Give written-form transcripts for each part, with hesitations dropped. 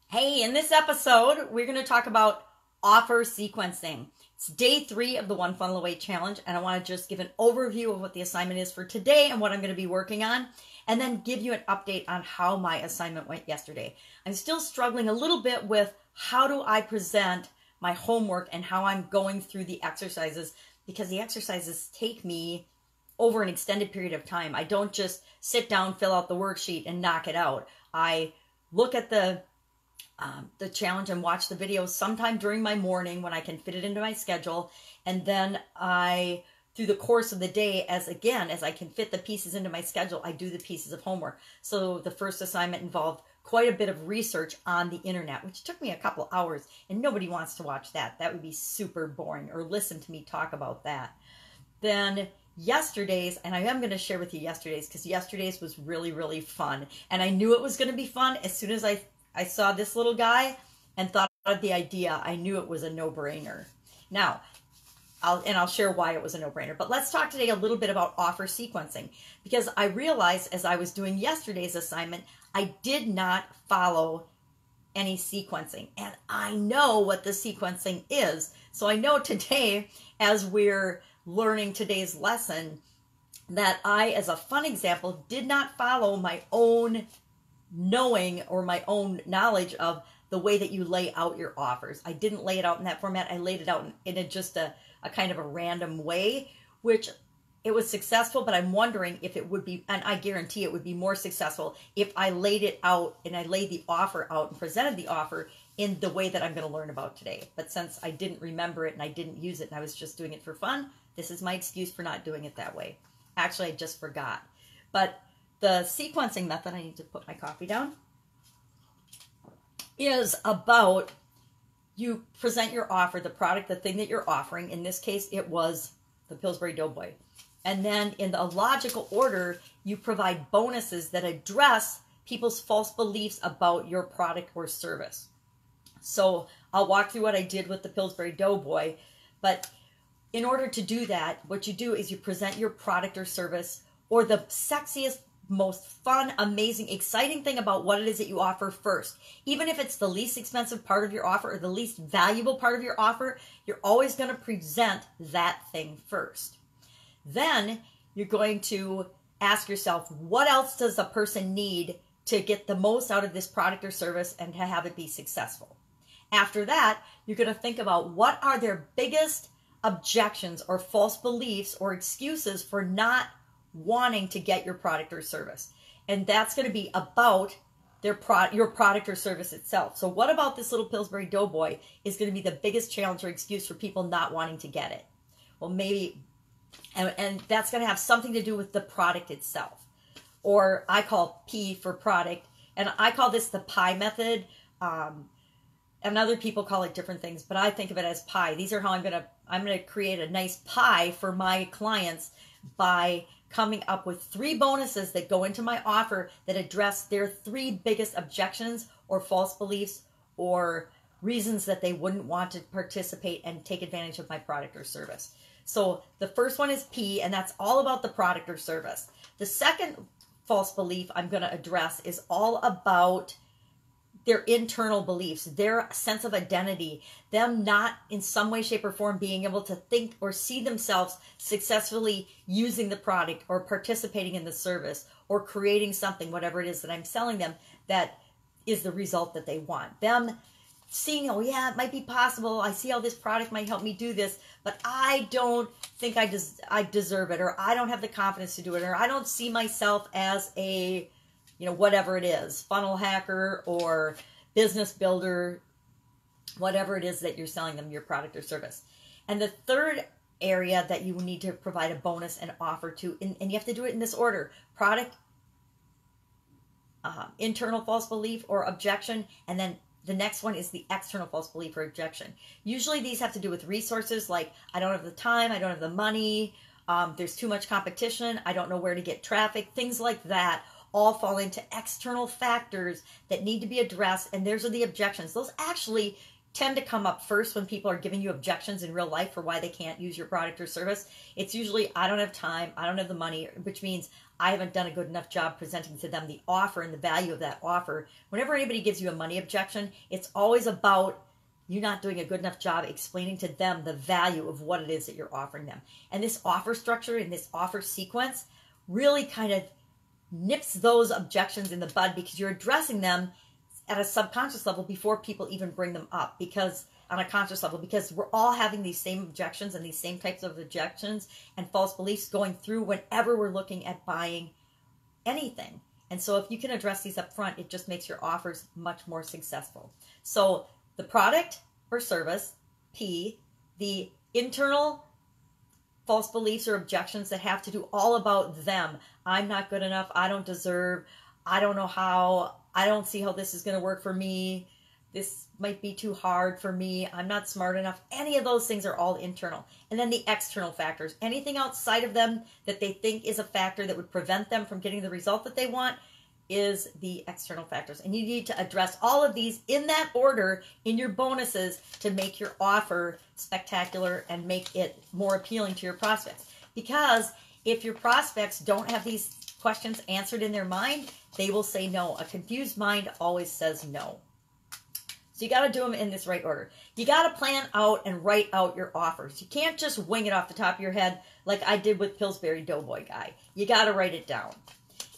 Hey, in this episode, we're going to talk about offer sequencing. It's day 3 of the One Funnel Away Challenge, and I want to just give an overview of what the assignment is for today and what I'm going to be working on, and then give you an update on how my assignment went yesterday. I'm still struggling a little bit with how do I present my homework and how I'm going through the exercises, because the exercises take me over an extended period of time. I don't just sit down, fill out the worksheet, and knock it out. I look at the challenge and watch the videos sometime during my morning when I can fit it into my schedule. And then through the course of the day, as I can fit the pieces into my schedule, I do the pieces of homework. So the first assignment involved quite a bit of research on the internet, which took me a couple hours, and nobody wants to watch that. That would be super boring, or listen to me talk about that. Then yesterday's, and I am going to share with you yesterday's, because yesterday's was really, really fun. And I knew it was going to be fun as soon as I saw this little guy and thought of the idea. I knew it was a no-brainer. Now, I'll share why it was a no-brainer. But let's talk today a little bit about offer sequencing, because I realized as I was doing yesterday's assignment, I did not follow any sequencing. And I know what the sequencing is. So I know today, as we're learning today's lesson, that I, as a fun example, did not follow my own knowing or my own knowledge of the way that you lay out your offers. I didn't lay it out in that format. I laid it out in just a kind of a random way, which it was successful, but I'm wondering if it would be, and I guarantee it would be more successful if I laid it out and I laid the offer out and presented the offer in the way that I'm going to learn about today. But since I didn't remember it and I didn't use it and I was just doing it for fun, this is my excuse for not doing it that way. Actually, I just forgot. But the sequencing method, I need to put my coffee down, is about you present your offer, the product, the thing that you're offering. In this case, it was the Pillsbury Doughboy. And then in the logical order, you provide bonuses that address people's false beliefs about your product or service. So I'll walk through what I did with the Pillsbury Doughboy. But in order to do that, what you do is you present your product or service, or the sexiest, most fun, amazing, exciting thing about what it is that you offer first. Even if it's the least expensive part of your offer or the least valuable part of your offer, you're always going to present that thing first. Then you're going to ask yourself, what else does a person need to get the most out of this product or service and to have it be successful? After that, you're going to think about what are their biggest objections or false beliefs or excuses for not wanting to get your product or service. And that's going to be about your product or service itself. So what about this little Pillsbury Doughboy is going to be the biggest challenge or excuse for people not wanting to get it? Well, maybe, and that's going to have something to do with the product itself. Or I call P for product, and I call this the pie method. And other people call it different things, but I think of it as pie. These are how I'm going to create a nice pie for my clients by coming up with 3 bonuses that go into my offer that address their 3 biggest objections or false beliefs or reasons that they wouldn't want to participate and take advantage of my product or service. So the first one is P, and that's all about the product or service. The second false belief I'm going to address is all about their internal beliefs, their sense of identity, them not in some way, shape, or form being able to think or see themselves successfully using the product or participating in the service or creating something, whatever it is that I'm selling them, that is the result that they want. Them seeing, oh yeah, it might be possible. I see how this product might help me do this, but I don't think I deserve it, or I don't have the confidence to do it, or I don't see myself as a, whatever it is, funnel hacker or business builder, whatever it is that you're selling them, your product or service. And the third area that you need to provide a bonus and offer to, and you have to do it in this order: product, internal false belief or objection, and then the next one is the external false belief or objection. Usually these have to do with resources, like I don't have the time, I don't have the money, there's too much competition, I don't know where to get traffic, things like that all fall into external factors that need to be addressed, and those are the objections. Those actually tend to come up first when people are giving you objections in real life for why they can't use your product or service. It's usually, I don't have time, I don't have the money, which means I haven't done a good enough job presenting to them the offer and the value of that offer. Whenever anybody gives you a money objection, it's always about you not doing a good enough job explaining to them the value of what it is that you're offering them. And this offer structure and this offer sequence really kind of nips those objections in the bud, because you're addressing them at a subconscious level before people even bring them up, because on a conscious level, because we're all having these same objections and these same types of objections and false beliefs going through whenever we're looking at buying anything. And so if you can address these up front, it just makes your offers much more successful. So the product or service, P, the internal false beliefs or objections that have to do all about them. I'm not good enough. I don't deserve. I don't know how. I don't see how this is going to work for me. This might be too hard for me. I'm not smart enough. Any of those things are all internal. And then the external factors, anything outside of them that they think is a factor that would prevent them from getting the result that they want, is the external factors. And you need to address all of these in that order in your bonuses to make your offer spectacular and make it more appealing to your prospects. Because if your prospects don't have these questions answered in their mind, they will say no. A confused mind always says no. So you got to do them in this right order. You got to plan out and write out your offers. You can't just wing it off the top of your head like I did with Pillsbury Doughboy guy. You got to write it down.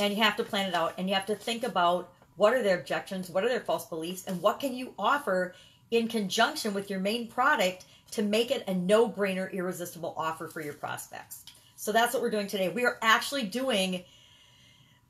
And you have to plan it out. And you have to think about what are their objections, what are their false beliefs, and what can you offer in conjunction with your main product to make it a no-brainer, irresistible offer for your prospects. So that's what we're doing today. We are actually doing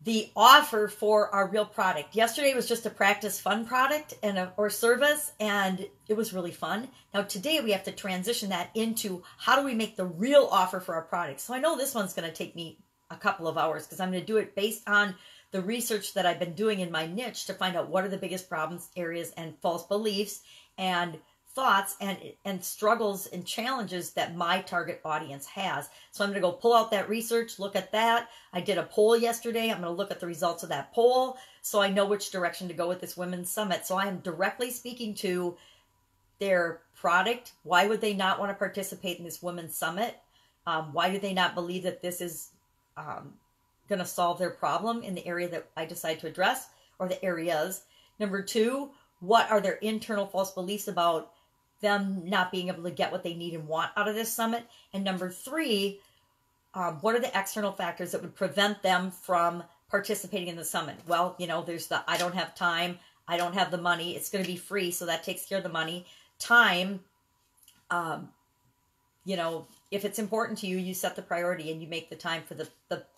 the offer for our real product. Yesterday was just a practice fun product or service, and it was really fun. Now today we have to transition that into how do we make the real offer for our product. So I know this one's going to take me a couple of hours because I'm going to do it based on the research that I've been doing in my niche to find out what are the biggest problems, areas, and false beliefs and thoughts and struggles and challenges that my target audience has. So I'm going to go pull out that research, look at that. I did a poll yesterday. I'm going to look at the results of that poll so I know which direction to go with this women's summit. So I am directly speaking to their product. Why would they not want to participate in this women's summit? Why do they not believe that this is going to solve their problem in the area that I decide to address, or the areas? Number two, what are their internal false beliefs about them not being able to get what they need and want out of this summit? And number three, what are the external factors that would prevent them from participating in the summit? Well, you know, there's the I don't have time, I don't have the money, it's going to be free, so that takes care of the money. Time, you know, if it's important to you, you set the priority and you make the time for the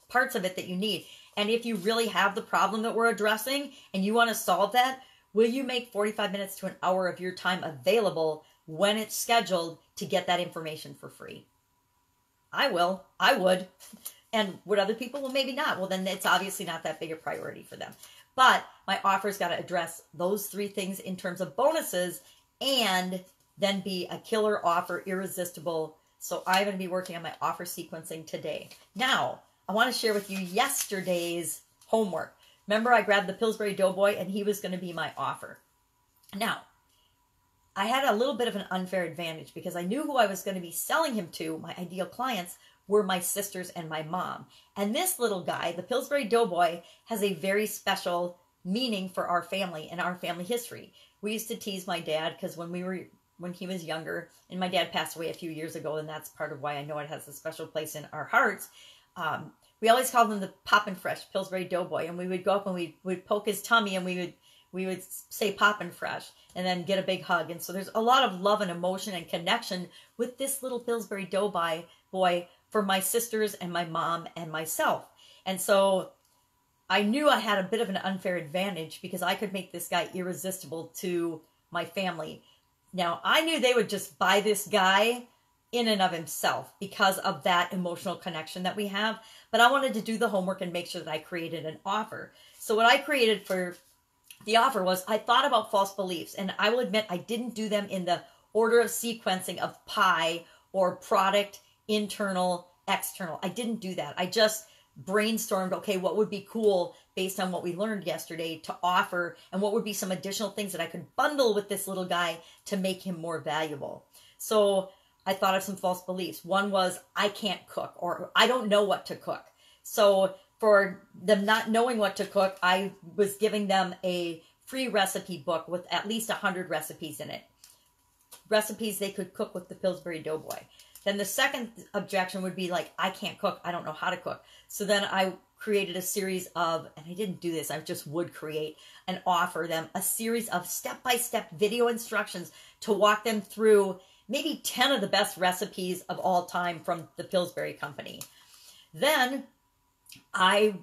parts of it that you need. And if you really have the problem that we're addressing and you want to solve that, will you make 45 minutes to an hour of your time available when it's scheduled to get that information for free? I will. I would. And would other people? Well, maybe not. Well, then it's obviously not that big a priority for them. But my offer's got to address those three things in terms of bonuses and then be a killer offer, irresistible. So I'm going to be working on my offer sequencing today. Now, I want to share with you yesterday's homework. Remember, I grabbed the Pillsbury Doughboy and he was going to be my offer. Now, I had a little bit of an unfair advantage because I knew who I was going to be selling him to. My ideal clients were my sisters and my mom. And this little guy, the Pillsbury Doughboy, has a very special meaning for our family and our family history. We used to tease my dad because when he was younger, and my dad passed away a few years ago, and that's part of why I know it has a special place in our hearts. We always called him the Poppin' Fresh Pillsbury Doughboy, and we would go up and we'd poke his tummy and we would say Poppin' Fresh and then get a big hug. And so there's a lot of love and emotion and connection with this little Pillsbury Doughboy boy for my sisters and my mom and myself. And so I knew I had a bit of an unfair advantage because I could make this guy irresistible to my family. Now, I knew they would just buy this guy in and of himself because of that emotional connection that we have. But I wanted to do the homework and make sure that I created an offer. So what I created for the offer was I thought about false beliefs. And I will admit I didn't do them in the order of sequencing of pie or product, internal, external. I didn't do that. I just brainstormed, okay, what would be cool based on what we learned yesterday to offer, and what would be some additional things that I could bundle with this little guy to make him more valuable. So I thought of some false beliefs. One was, I can't cook, or I don't know what to cook. So for them not knowing what to cook, I was giving them a free recipe book with at least 100 recipes in it. Recipes they could cook with the Pillsbury Doughboy. Then the second objection would be like, I can't cook. I don't know how to cook. So then I created a series of, and I didn't do this, I just would create and offer them a series of step-by-step video instructions to walk them through maybe 10 of the best recipes of all time from the Pillsbury Company. Then I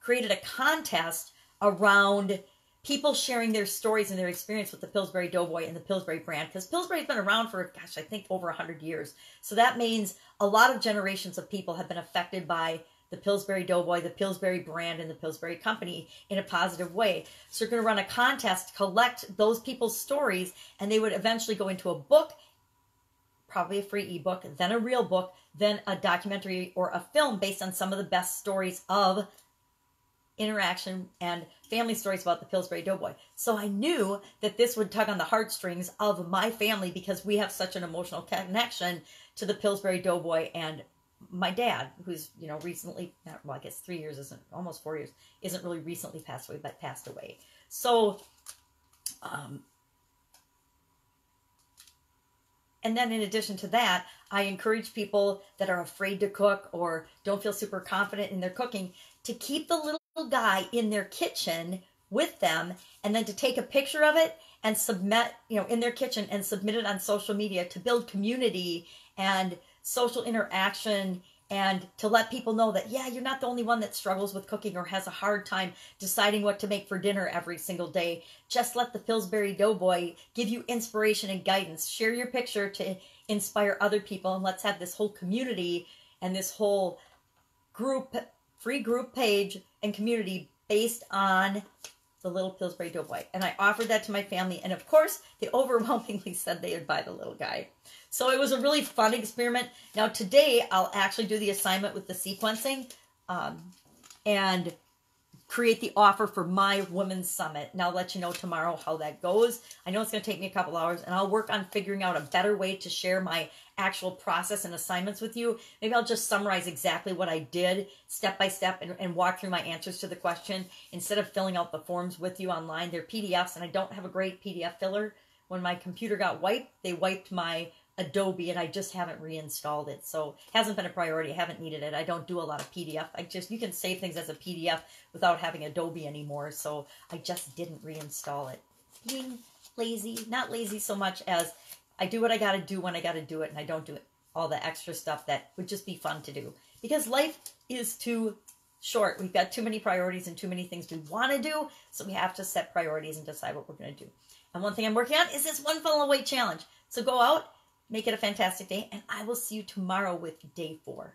created a contest around people sharing their stories and their experience with the Pillsbury Doughboy and the Pillsbury brand, because Pillsbury's been around for, gosh, I think over 100 years. So that means a lot of generations of people have been affected by the Pillsbury Doughboy, the Pillsbury brand, and the Pillsbury Company in a positive way. So we're going to run a contest to collect those people's stories, and they would eventually go into a book, probably a free ebook, then a real book, then a documentary or a film based on some of the best stories of interaction and family stories about the Pillsbury Doughboy. So I knew that this would tug on the heartstrings of my family, because we have such an emotional connection to the Pillsbury Doughboy, and my dad, who's, you know, recently, well, I guess 3 years isn't, almost 4 years, isn't really recently passed away, but passed away. So, and then in addition to that, I encourage people that are afraid to cook or don't feel super confident in their cooking to keep the little guy in their kitchen with them, and then to take a picture of it and submit, you know, in their kitchen and submit it on social media to build community and social interaction, and to let people know that, yeah, you're not the only one that struggles with cooking or has a hard time deciding what to make for dinner every single day. Just let the Pillsbury Doughboy give you inspiration and guidance. Share your picture to inspire other people, and let's have this whole community and this whole group, free group page and community based on the little Pillsbury Doughboy. And I offered that to my family, and of course, they overwhelmingly said they would buy the little guy. So it was a really fun experiment. Now today, I'll actually do the assignment with the sequencing and create the offer for my Women's Summit. And I'll let you know tomorrow how that goes. I know it's going to take me a couple hours, and I'll work on figuring out a better way to share my actual process and assignments with you. Maybe I'll just summarize exactly what I did step by step and walk through my answers to the question instead of filling out the forms with you online. They're PDFs, and I don't have a great PDF filler. When my computer got wiped, they wiped my Adobe, and I just haven't reinstalled it. So it hasn't been a priority. I haven't needed it. I don't do a lot of PDF. You can save things as a PDF without having Adobe anymore. So I just didn't reinstall it. Being lazy, not lazy so much as I do what I got to do when I got to do it, and I don't do all the extra stuff that would just be fun to do, because life is too short. We've got too many priorities and too many things we want to do. So we have to set priorities and decide what we're going to do. And one thing I'm working on is this 1 funnel away challenge. So go out, make it a fantastic day, and I will see you tomorrow with day 4.